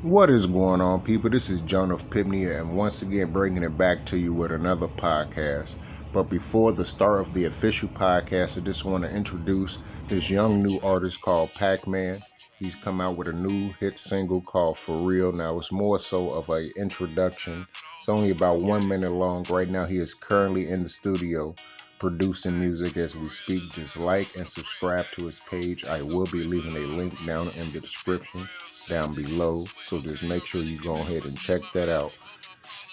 What is going on, people? This is JONETH PIPTNE, and once again bringing it back to you with another podcast. But before the start of the official podcast, I just want to introduce this young new artist called Pacman. He's come out with a new hit single called For Real. Now, it's more so of an introduction. It's only about 1 minute long. Right now, he is currently in the studio producing music as we speak. Just like and subscribe to his page. I will be leaving a link down in the description down below, so just make sure you go ahead and check that out.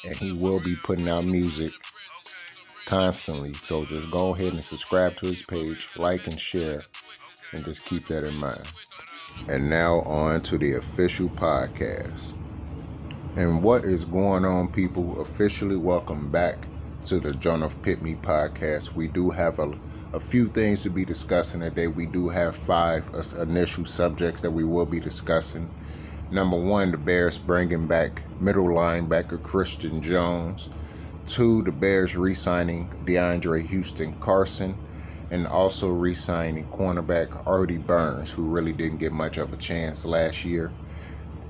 And he will be putting out music constantly, so just go ahead and subscribe to his page, like and share, and just keep that in mind. And now on to the official podcast. And what is going on, people? Officially welcome back to the JONETH PIPTNE podcast. We do have a few things to be discussing today. We do have 5 initial subjects that we will be discussing. Number 1, the Bears bringing back middle linebacker Christian Jones. 2, the Bears re-signing DeAndre Houston Carson, and also re-signing cornerback Artie Burns, who really didn't get much of a chance last year.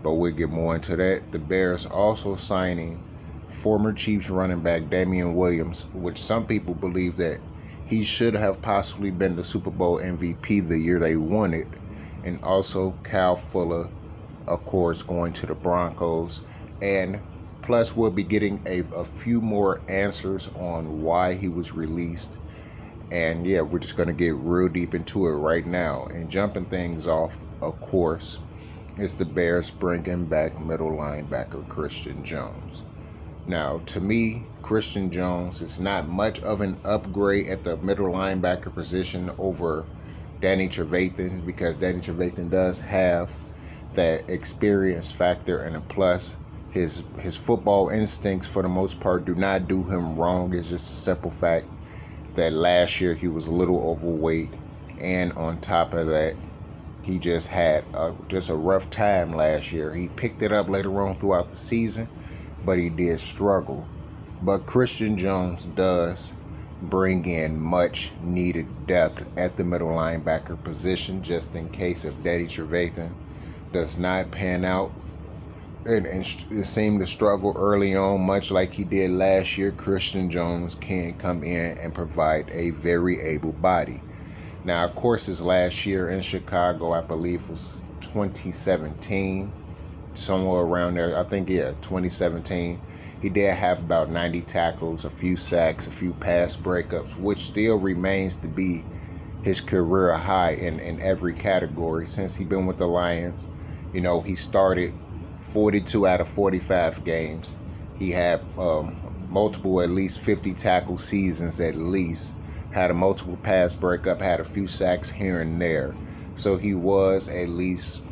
But we'll get more into that. The Bears also signing former Chiefs running back Damian Williams, which some people believe that he should have possibly been the Super Bowl MVP the year they won it. And also Kyle Fuller, of course, going to the Broncos. And plus, we'll be getting a few more answers on why he was released. And yeah, we're just going to get real deep into it right now. And jumping things off, of course, it's the Bears bringing back middle linebacker Christian Jones. Now, to me, Christian Jones is not much of an upgrade at the middle linebacker position over Danny Trevathan, because Danny Trevathan does have that experience factor, and a plus, his football instincts for the most part do not do him wrong. It's just a simple fact that last year he was a little overweight, and on top of that, he just had a rough time last year. He picked it up later on throughout the season, but he did struggle. But Christian Jones does bring in much needed depth at the middle linebacker position, just in case if Danny Trevathan does not pan out and seem to struggle early on, much like he did last year. Christian Jones can come in and provide a very able body. Now, of course, his last year in Chicago, I believe, was 2017, somewhere around there. I think, 2017. He did have about 90 tackles, a few sacks, a few pass breakups, which still remains to be his career high in every category since he's been with the Lions. You know, he started 42 out of 45 games. He had multiple, at least 50 tackle seasons at least. Had a multiple pass breakup, had a few sacks here and there. So he was at least,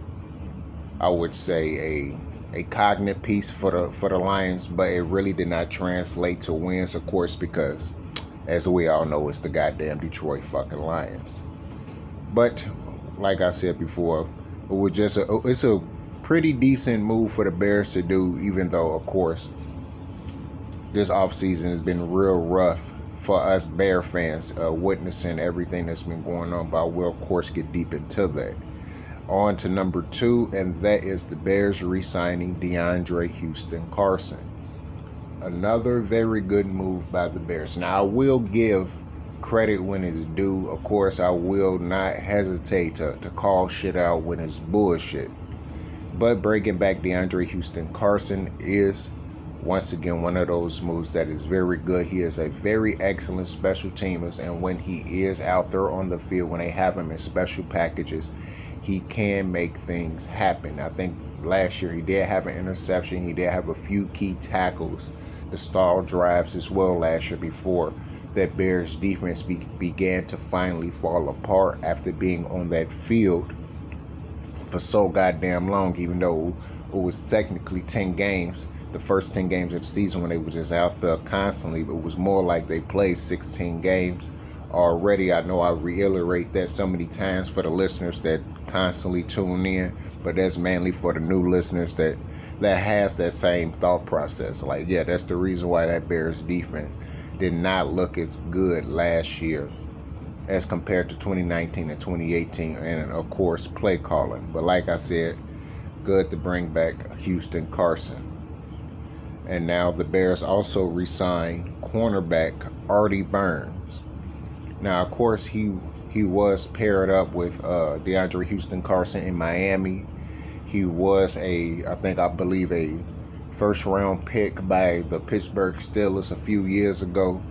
I would say, a cognate piece for the Lions, but it really did not translate to wins, of course, because as we all know, it's the goddamn Detroit fucking Lions. But like I said before, it's a pretty decent move for the Bears to do, even though, of course, this offseason has been real rough for us Bear fans, witnessing everything that's been going on. But I will, of course, get deep into that. On to number 2, and that is the Bears re-signing DeAndre Houston Carson. Another very good move by the Bears. Now, I will give credit when it's due. Of course, I will not hesitate to call shit out when it's bullshit. But bringing back DeAndre Houston Carson is, once again, one of those moves that is very good. He is a very excellent special teamer, and when he is out there on the field, when they have him in special packages, he can make things happen. I think last year he did have an interception. He did have a few key tackles to stall drives as well last year, before that Bears defense began to finally fall apart after being on that field for so goddamn long, even though it was technically 10 games. The first 10 games of the season when they were just out there constantly, but it was more like they played 16 games already. I know I reiterate that so many times for the listeners that constantly tune in, but that's mainly for the new listeners that has that same thought process. Like, yeah, that's the reason why that Bears defense did not look as good last year as compared to 2019 and 2018, and of course play calling. But like I said, good to bring back Houston Carson. And now the Bears also re-signed cornerback Artie Burns. Now, of course, he was paired up with DeAndre Houston Carson in Miami. He was I believe a first round pick by the Pittsburgh Steelers a few years ago,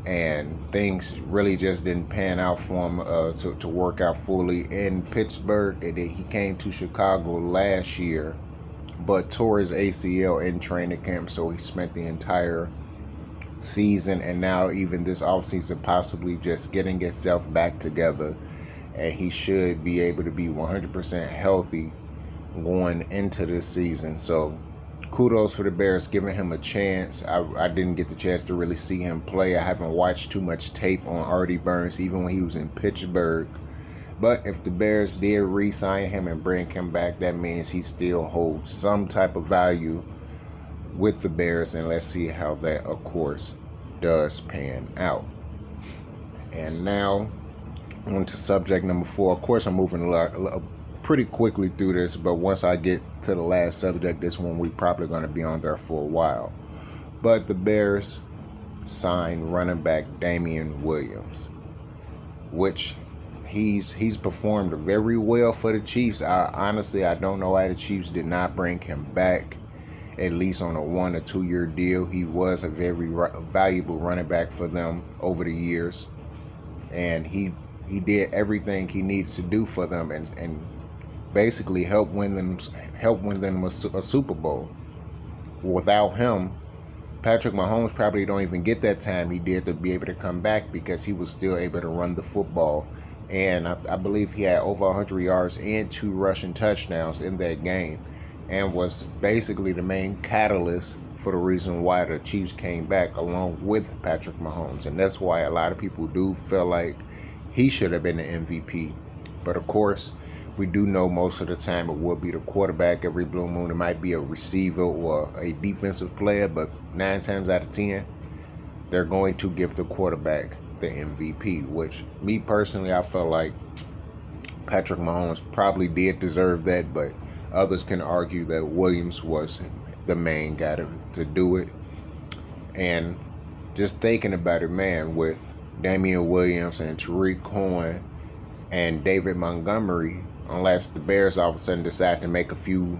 and things really just didn't pan out for him to work out fully in Pittsburgh. And then he came to Chicago last year, but tore his ACL in training camp, so he spent the entire season and now even this offseason possibly just getting himself back together, and he should be able to be 100% healthy going into this season. So kudos for the Bears giving him a chance. I didn't get the chance to really see him play. I haven't watched too much tape on Artie Burns even when he was in Pittsburgh. But if the Bears did re-sign him and bring him back, that means he still holds some type of value with the Bears, and let's see how that, of course, does pan out. And now on to subject number 4. Of course, I'm moving pretty quickly through this, but once I get to the last subject, this one we're probably going to be on there for a while. But the Bears signed running back Damian Williams, which he's performed very well for the Chiefs. Honestly, I don't know why the Chiefs did not bring him back, at least on a 1 or 2 year deal. He was a very valuable running back for them over the years, and he did everything he needed to do for them, and basically help win them a Super Bowl. Without him, Patrick Mahomes probably don't even get that time he did to be able to come back, because he was still able to run the football. And I believe he had over 100 yards and 2 rushing touchdowns in that game, and was basically the main catalyst for the reason why the Chiefs came back along with Patrick Mahomes. And that's why a lot of people do feel like he should have been the MVP. But of course, we do know most of the time it will be the quarterback. Every blue moon it might be a receiver or a defensive player, but 9 times out of 10 they're going to give the quarterback the MVP, which me personally, I felt like Patrick Mahomes probably did deserve that, but others can argue that Williams was the main guy to do it. And just thinking about it, man, with Damian Williams and Tariq Cohen and David Montgomery, unless the Bears all of a sudden decide to make a few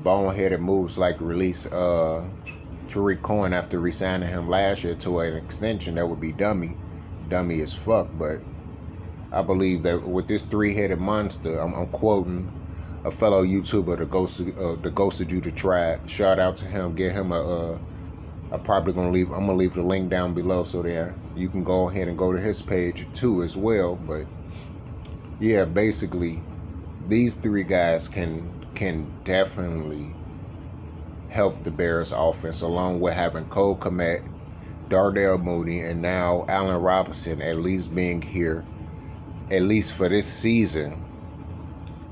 boneheaded moves like release Tariq Cohen after re-signing him last year to an extension, that would be dummy as fuck. But I believe that with this 3-headed monster, I'm quoting a fellow YouTuber, the Ghost of Judah Tribe. Shout out to him. Get him I'm gonna leave the link down below, so there you can go ahead and go to his page too as well. But yeah, basically these 3 guys can definitely help the Bears offense, along with having Cole Kmet, Darnell Mooney, and now Allen Robinson at least being here, at least for this season.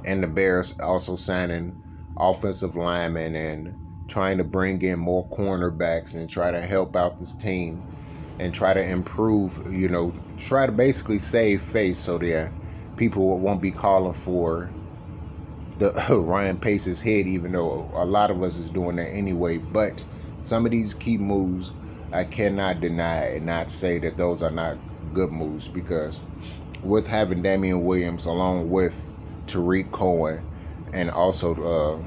And the Bears also signing offensive linemen and trying to bring in more cornerbacks and try to help out this team and try to improve, try to basically save face so that people won't be calling for the Ryan Pace's head, even though a lot of us is doing that anyway. But some of these key moves, I cannot deny and not say that those are not good moves, because with having Damian Williams along with Tariq Cohen and also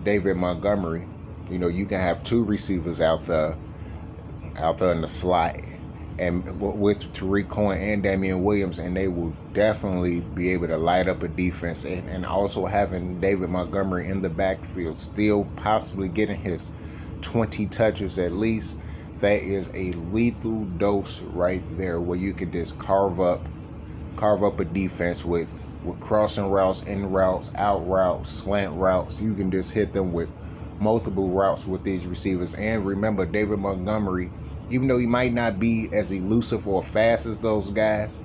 David Montgomery, you can have 2 receivers out there in the slot, and with Tariq Cohen and Damian Williams, and they will definitely be able to light up a defense. And also having David Montgomery in the backfield, still possibly getting his 20 touches at least, that is a lethal dose right there, where you can just carve up a defense with crossing routes, in routes, out routes, slant routes. You can just hit them with multiple routes with these receivers. And remember, David Montgomery, even though he might not be as elusive or fast as those guys,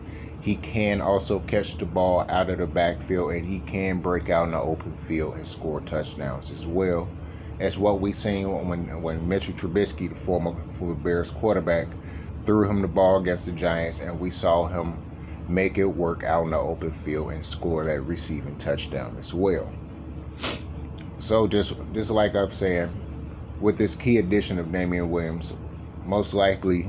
he can also catch the ball out of the backfield, and he can break out in the open field and score touchdowns as well as what we seen when Mitchell Trubisky, the former Bears quarterback, threw him the ball against the Giants, and we saw him make it work out in the open field and score that receiving touchdown as well. So just like I'm saying, with this key addition of Damian Williams, most likely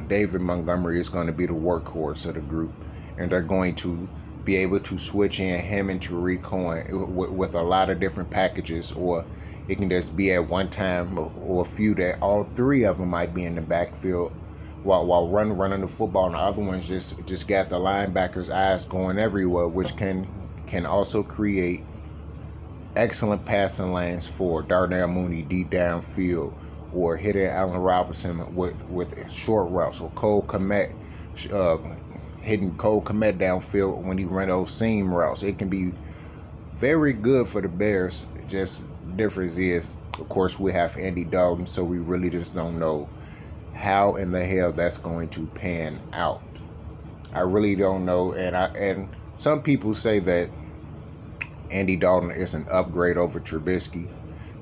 David Montgomery is going to be the workhorse of the group, and they're going to be able to switch in him and Tariq Cohen with a lot of different packages, or it can just be at one time or a few that all three of them might be in the backfield while running the football, and the other ones just got the linebackers' eyes going everywhere, which can also create excellent passing lanes for Darnell Mooney deep downfield, or hitting Allen Robinson with short routes, or Cole Kmet hitting Cole Kmet downfield when he ran those seam routes. It can be very good for the Bears. Just difference is, of course, we have Andy Dalton, so we really just don't know how in the hell that's going to pan out. I really don't know, and some people say that Andy Dalton is an upgrade over Trubisky,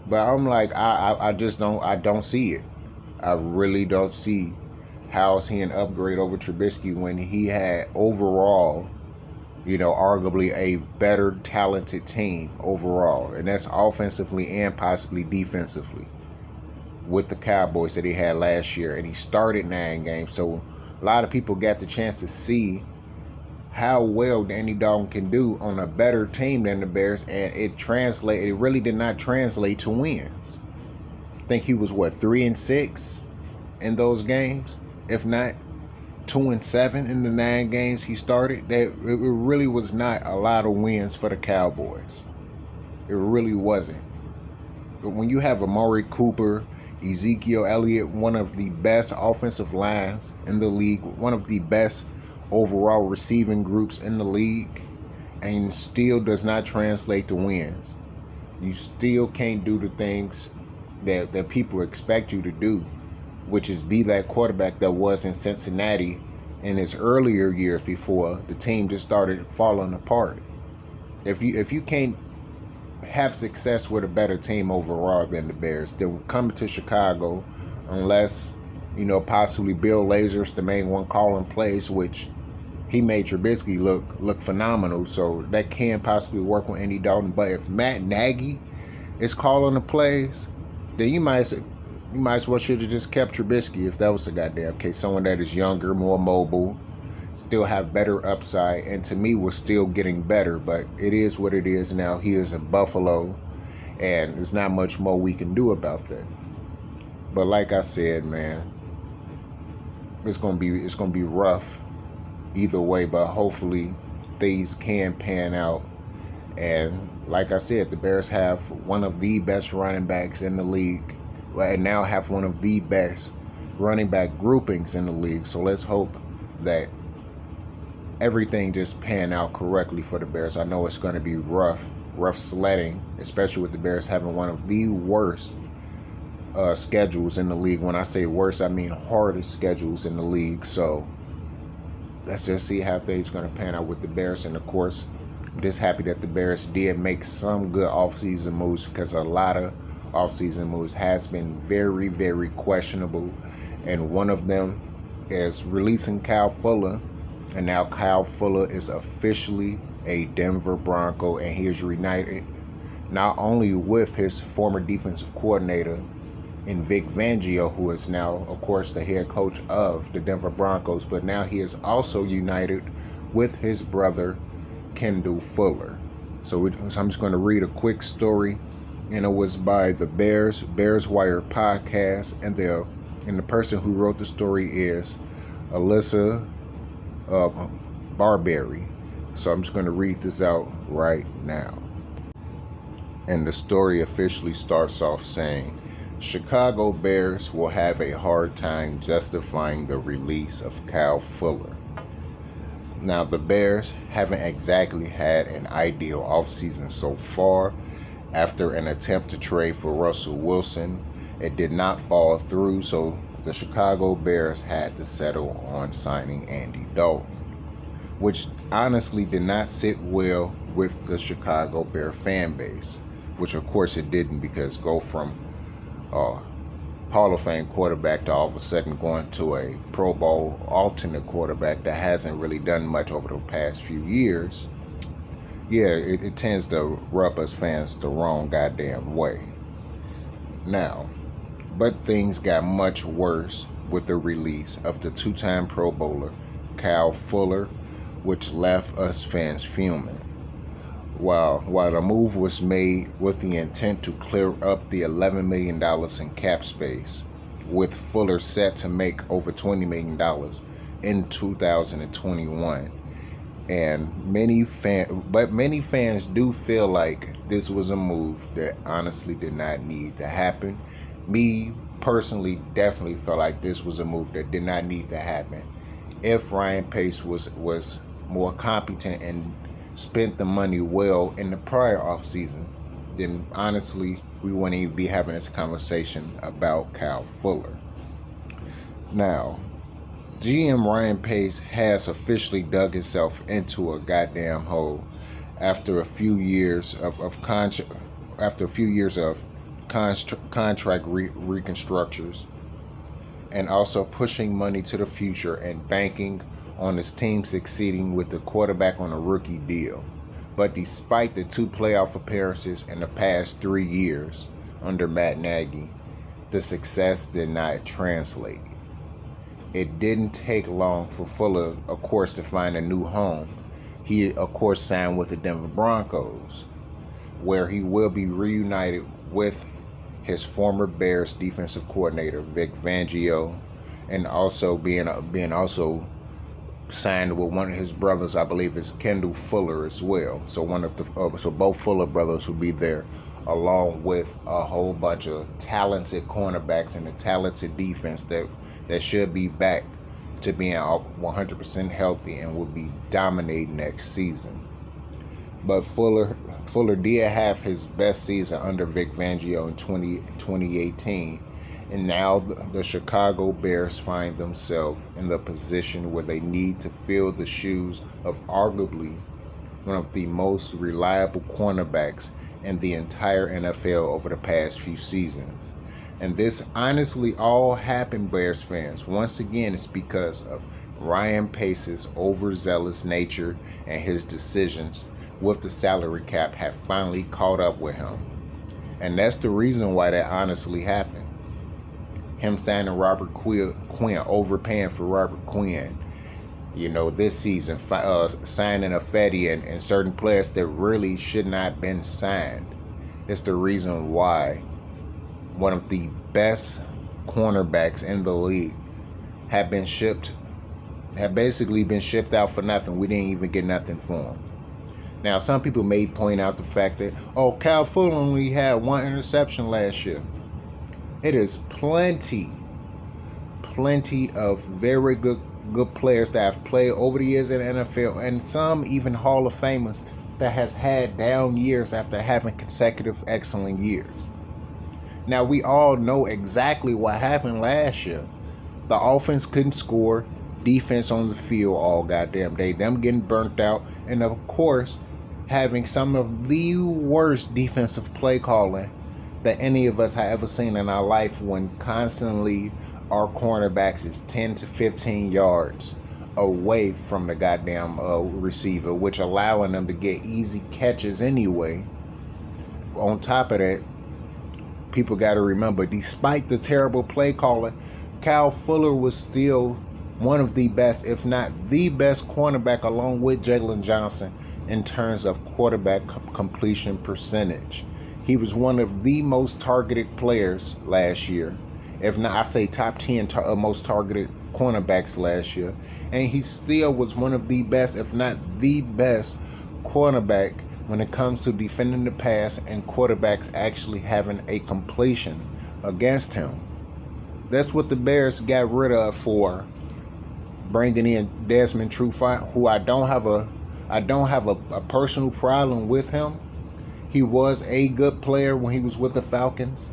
but I'm like, I just don't see it. I really don't see how is he an upgrade over Trubisky when he had overall, arguably a better talented team overall, and that's offensively and possibly defensively, with the Cowboys that he had last year, and he started 9 games. So a lot of people got the chance to see how well Andy Dalton can do on a better team than the Bears, and it really did not translate to wins. I think he was 3-6 in those games, if not 2-7 in the 9 games he started. That it really was not a lot of wins for the Cowboys. It really wasn't. But when you have Amari Cooper, Ezekiel Elliott, one of the best offensive lines in the league, one of the best overall receiving groups in the league, and still does not translate to wins. You still can't do the things that people expect you to do, which is be that quarterback that was in Cincinnati in his earlier years before the team just started falling apart. If you can't have success with a better team overall than the Bears, then come to Chicago, unless possibly Bill Lazor's the main one calling plays, which he made Trubisky look phenomenal, so that can possibly work with Andy Dalton. But if Matt Nagy is calling the plays, then you might as well should have just kept Trubisky if that was the goddamn case. Someone that is younger, more mobile, still have better upside, and to me was still getting better. But it is what it is now. He is in Buffalo, and there's not much more we can do about that. But like I said, man, it's gonna be rough either way, but hopefully things can pan out. And like I said, the Bears have one of the best running backs in the league, and now have one of the best running back groupings in the league. So let's hope that everything just pan out correctly for the Bears. I know it's going to be rough sledding, especially with the Bears having one of the worst schedules in the league. When I say worst, I mean hardest schedules in the league. So let's just see how things going to pan out with the Bears. And of course, I'm just happy that the Bears did make some good offseason moves, because a lot of offseason moves has been very, very questionable. And one of them is releasing Kyle Fuller. And now Kyle Fuller is officially a Denver Bronco, and he is reunited not only with his former defensive coordinator in Vic Fangio, who is now, of course, the head coach of the Denver Broncos, but now he is also united with his brother, Kendall Fuller. So I'm just going to read a quick story, and it was by the Bears Wire podcast, and the person who wrote the story is Alyssa Barberry. So I'm just going to read this out right now. And the story officially starts off saying, Chicago Bears will have a hard time justifying the release of Kyle Fuller. Now, the Bears haven't exactly had an ideal offseason so far. After an attempt to trade for Russell Wilson, it did not fall through, so the Chicago Bears had to settle on signing Andy Dalton, which honestly did not sit well with the Chicago Bear fan base, which of course it didn't, because go from Hall of Fame quarterback to all of a sudden going to a Pro Bowl alternate quarterback that hasn't really done much over the past few years, Yeah, it tends to rub us fans the wrong goddamn way. Now, but things got much worse with the release of the two-time Pro Bowler, Kyle Fuller, which left us fans fuming. While the move was made with the intent to clear up the $11 million in cap space, with Fuller set to make over $20 million in 2021. And many fans do feel like this was a move that honestly did not need to happen. Me personally definitely felt like this was a move that did not need to happen. If Ryan Pace was more competent and spent the money well in the prior offseason, then honestly we wouldn't even be having this conversation about Kyle Fuller. Now, GM Ryan Pace has officially dug himself into a goddamn hole after a few years of contract reconstructions, and also pushing money to the future and banking on his team succeeding with the quarterback on a rookie deal. But despite the 2 playoff appearances in the past 3 years under Matt Nagy, the success did not translate. It didn't take long for Fuller, of course, to find a new home. He, of course, signed with the Denver Broncos, where he will be reunited with his former Bears defensive coordinator, Vic Fangio, and also being also signed with one of his brothers, I believe is Kendall Fuller as well. So both Fuller brothers will be there, along with a whole bunch of talented cornerbacks and a talented defense that should be back to being 100% healthy and will be dominating next season. But Fuller did have his best season under Vic Fangio in 2018, and now the Chicago Bears find themselves in the position where they need to fill the shoes of arguably one of the most reliable cornerbacks in the entire NFL over the past few seasons. And this honestly all happened, Bears fans. Once again, it's because of Ryan Pace's overzealous nature, and his decisions with the salary cap have finally caught up with him. And that's the reason why that honestly happened. Him signing Robert Quinn, overpaying for Robert Quinn. This season, signing a Fetty and certain players that really should not have been signed. It's the reason why one of the best cornerbacks in the league have basically been shipped out for nothing. We didn't even get nothing for him. Now, some people may point out the fact that, Kyle Fuller only had 1 interception last year. It is plenty of very good players that have played over the years in the NFL, and some even Hall of Famers that has had down years after having consecutive excellent years. Now, we all know exactly what happened last year. The offense couldn't score, defense on the field all goddamn day, them getting burnt out, and of course, having some of the worst defensive play calling that any of us have ever seen in our life, when constantly our cornerbacks is 10 to 15 yards away from the goddamn receiver, which allowing them to get easy catches anyway. On top of that, people got to remember, despite the terrible play calling, Kyle Fuller was still one of the best, if not the best cornerback, along with Jalen Johnson, in terms of quarterback completion percentage. He was one of the most targeted players last year, if not, I say top 10 most targeted cornerbacks last year, and he still was one of the best, if not the best, cornerback when it comes to defending the pass and quarterbacks actually having a completion against him. That's what the Bears got rid of for bringing in Desmond Trufant, who I don't have a personal problem with him. He was a good player when he was with the Falcons,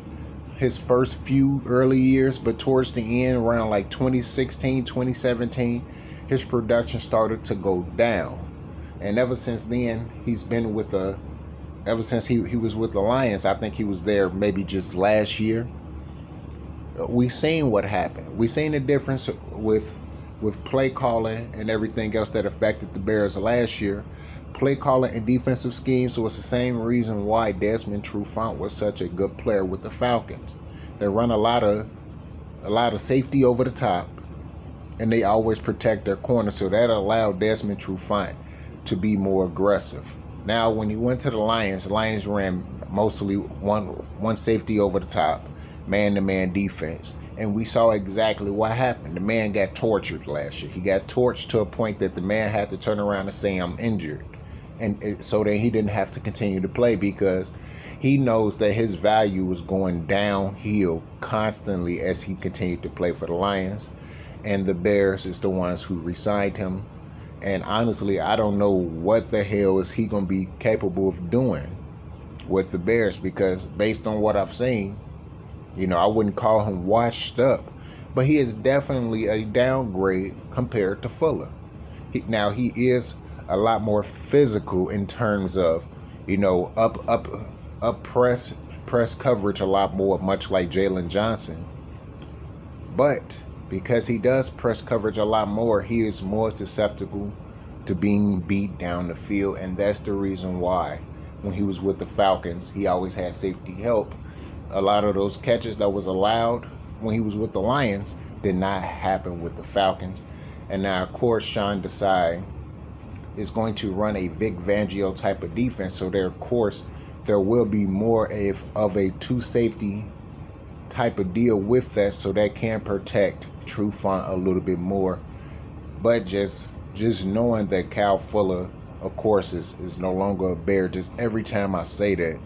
his first few early years, but towards the end, around like 2016, 2017, his production started to go down. And ever since then, ever since he was with the Lions, I think he was there maybe just last year, we seen what happened. We seen the difference with with play calling and everything else that affected the Bears last year. Play calling and defensive schemes was the same reason why Desmond Trufant was such a good player with the Falcons. They run a lot of safety over the top, and they always protect their corner, so that allowed Desmond Trufant to be more aggressive. Now, when he went to the Lions ran mostly one safety over the top, man-to-man defense, and we saw exactly what happened. The man got tortured last year. He got torched to a point that the man had to turn around and say, "I'm injured," and so then he didn't have to continue to play because he knows that his value was going downhill constantly as he continued to play for the Lions. And the Bears is the ones who re-signed him. And honestly, I don't know what the hell is he going to be capable of doing with the Bears, because based on what I've seen, I wouldn't call him washed up, but he is definitely a downgrade compared to Fuller. Now, he is a lot more physical in terms of, up press coverage a lot more, much like Jalen Johnson. But because he does press coverage a lot more, he is more susceptible to being beat down the field, and that's the reason why when he was with the Falcons, he always had safety help. A lot of those catches that was allowed when he was with the Lions did not happen with the Falcons. And now, of course, Sean Desai is going to run a Vic Fangio type of defense, so there will be more of a two safety type of deal with that, so that can protect Trufant a little bit more. But just knowing that Kyle Fuller, of course, is no longer a Bear, just every time I say that,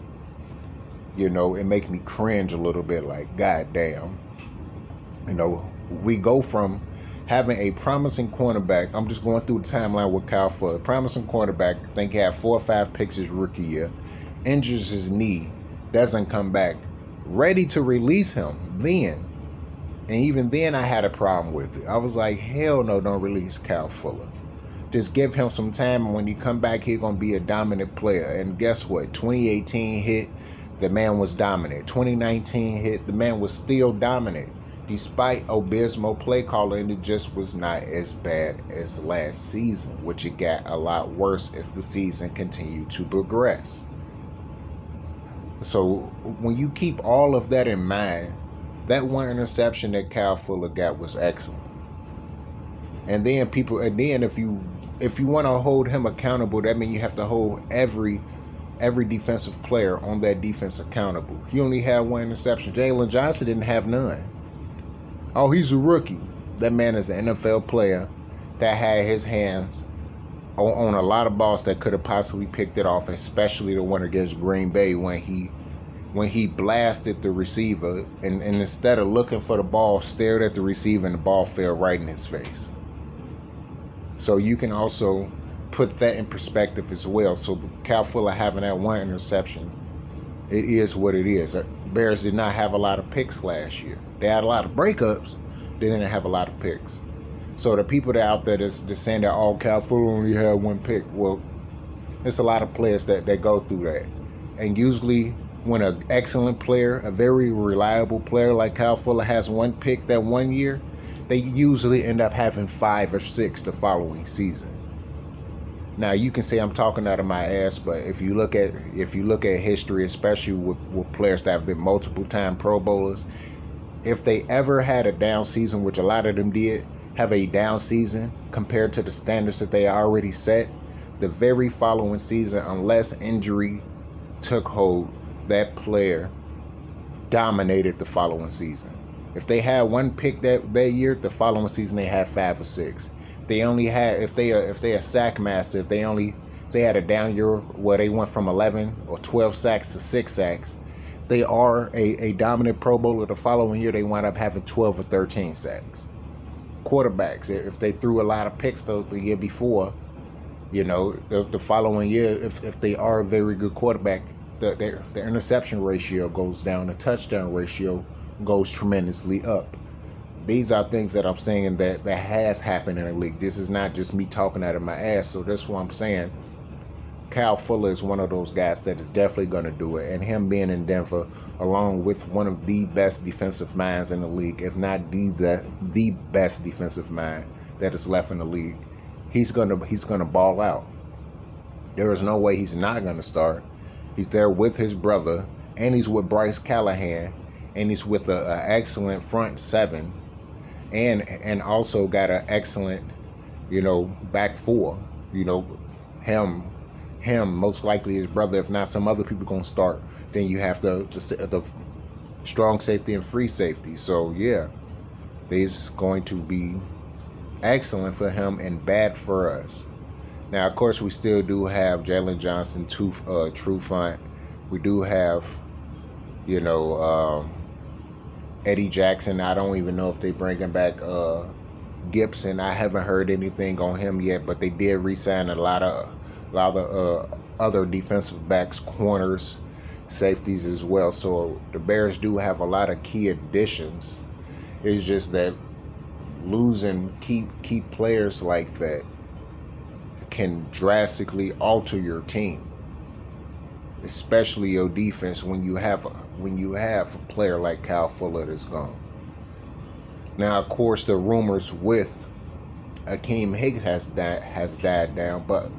it makes me cringe a little bit, like, goddamn. We go from having a promising cornerback. I'm just going through the timeline with Kyle Fuller. Promising cornerback, I think he had 4 or 5 picks his rookie year. Injures his knee, doesn't come back. Ready to release him then. And even then I had a problem with it. I was like, hell no, don't release Kyle Fuller. Just give him some time, and when he come back, he's going to be a dominant player. And guess what? 2018 hit, the man was dominant. 2019 hit, the man was still dominant. Despite abysmal play calling, it just was not as bad as last season, which it got a lot worse as the season continued to progress. So when you keep all of that in mind, that one interception that Kyle Fuller got was excellent. And then if you want to hold him accountable, that means you have to hold every defensive player on that defense accountable. He only had one interception. Jalen Johnson didn't have none. Oh, he's a rookie. That man is an NFL player that had his hands on a lot of balls that could have possibly picked it off, especially the one against Green Bay when he blasted the receiver and instead of looking for the ball, stared at the receiver and the ball fell right in his face. So you can also put that in perspective as well. So Cal Fuller having that one interception, it is what it is. Bears did not have a lot of picks last year. They had a lot of breakups. They didn't have a lot of picks. So the people that out there that's saying that all Cal Fuller only had one pick, well, there's a lot of players that go through that. And usually when an excellent player, a very reliable player like Cal Fuller has one pick that one year, they usually end up having 5 or 6 the following season. Now you can say I'm talking out of my ass, but if you look at history, especially with players that have been multiple time Pro Bowlers, if they ever had a down season, which a lot of them did have a down season compared to the standards that they already set, the very following season, unless injury took hold, that player dominated the following season. If they had one pick that year, the following season they had 5 or 6. If they are sack master, if they had a down year where they went from 11 or 12 sacks to 6 sacks, they are a dominant Pro Bowler. The following year they wind up having 12 or 13 sacks. Quarterbacks, if they threw a lot of picks the year before, the following year, if they are a very good quarterback, the interception ratio goes down, the touchdown ratio goes tremendously up. These are things that I'm saying that has happened in the league. This is not just me talking out of my ass. So that's what I'm saying. Kyle Fuller is one of those guys that is definitely going to do it. And him being in Denver, along with one of the best defensive minds in the league, if not the best defensive mind, that is left in the league. He's gonna ball out. There is no way he's not gonna start. He's there with his brother, and he's with Bryce Callahan, and he's with a excellent front seven, and also got an excellent, back four. You know, him, most likely his brother, if not some other people gonna start. Then you have the strong safety and free safety. So yeah, this is going to be excellent for him and bad for us. Now, of course, we still do have Jalen Johnson, true front. We do have, you know, Eddie Jackson. I don't even know if they bringing back Gibson. I haven't heard anything on him yet, but they did re-sign a lot of other defensive backs, corners, safeties as well. So the Bears do have a lot of key additions. It's just that losing key players like that can drastically alter your team, especially your defense when you have a player like Kyle Fuller that's gone. Now, of course, the rumors with Akeem Hicks has died down, but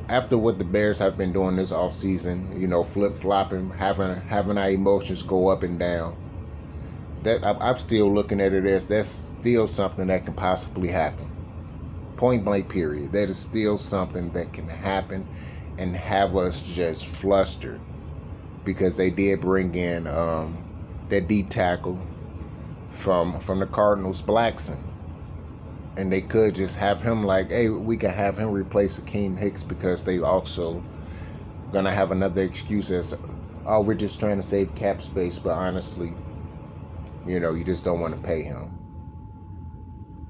after what the Bears have been doing this offseason, flip-flopping, having our emotions go up and down, that I'm still looking at it as that's still something that can possibly happen. Point blank period. That is still something that can happen and have us just flustered, because they did bring in that D tackle from the Cardinals, Blackson, and they could just have him like, hey, we can have him replace Akeem Hicks, because they also gonna have another excuse as, oh, we're just trying to save cap space, but honestly, you just don't want to pay him.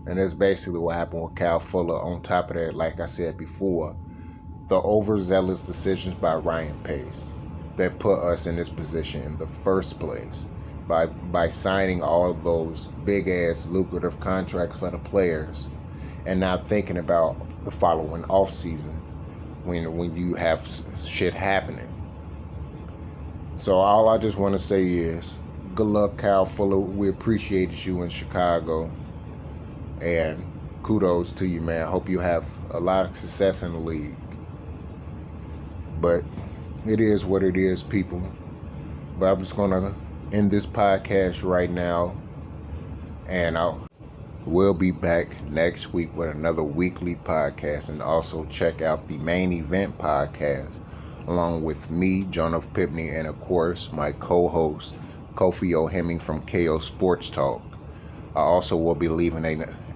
And that's basically what happened with Kyle Fuller. On top of that, like I said before, the overzealous decisions by Ryan Pace that put us in this position in the first place by signing all of those big-ass lucrative contracts for the players and not thinking about the following offseason when you have shit happening. So all I just want to say is, good luck, Kyle Fuller. We appreciated you in Chicago. And kudos to you, man. I hope you have a lot of success in the league. But it is what it is, people. But I'm just going to end this podcast right now. And we'll be back next week with another weekly podcast. And also check out the Main Event podcast, along with me, JONETH PIPTNE, and of course, my co-host, Kofi O'Hemming from KO Sports Talk. I also will be leaving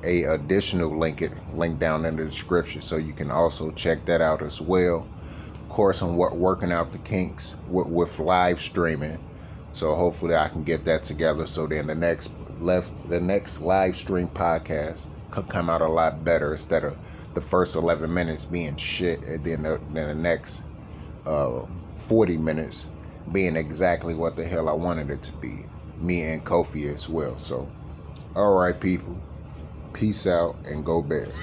a additional link down in the description, so you can also check that out as well. Of course, I'm working out the kinks with live streaming, so hopefully I can get that together, so then the next live stream podcast could come out a lot better, instead of the first 11 minutes being shit, and then the next 40 minutes being exactly what the hell I wanted it to be. Me and Kofi as well. So, all right, people. Peace out and go Bears.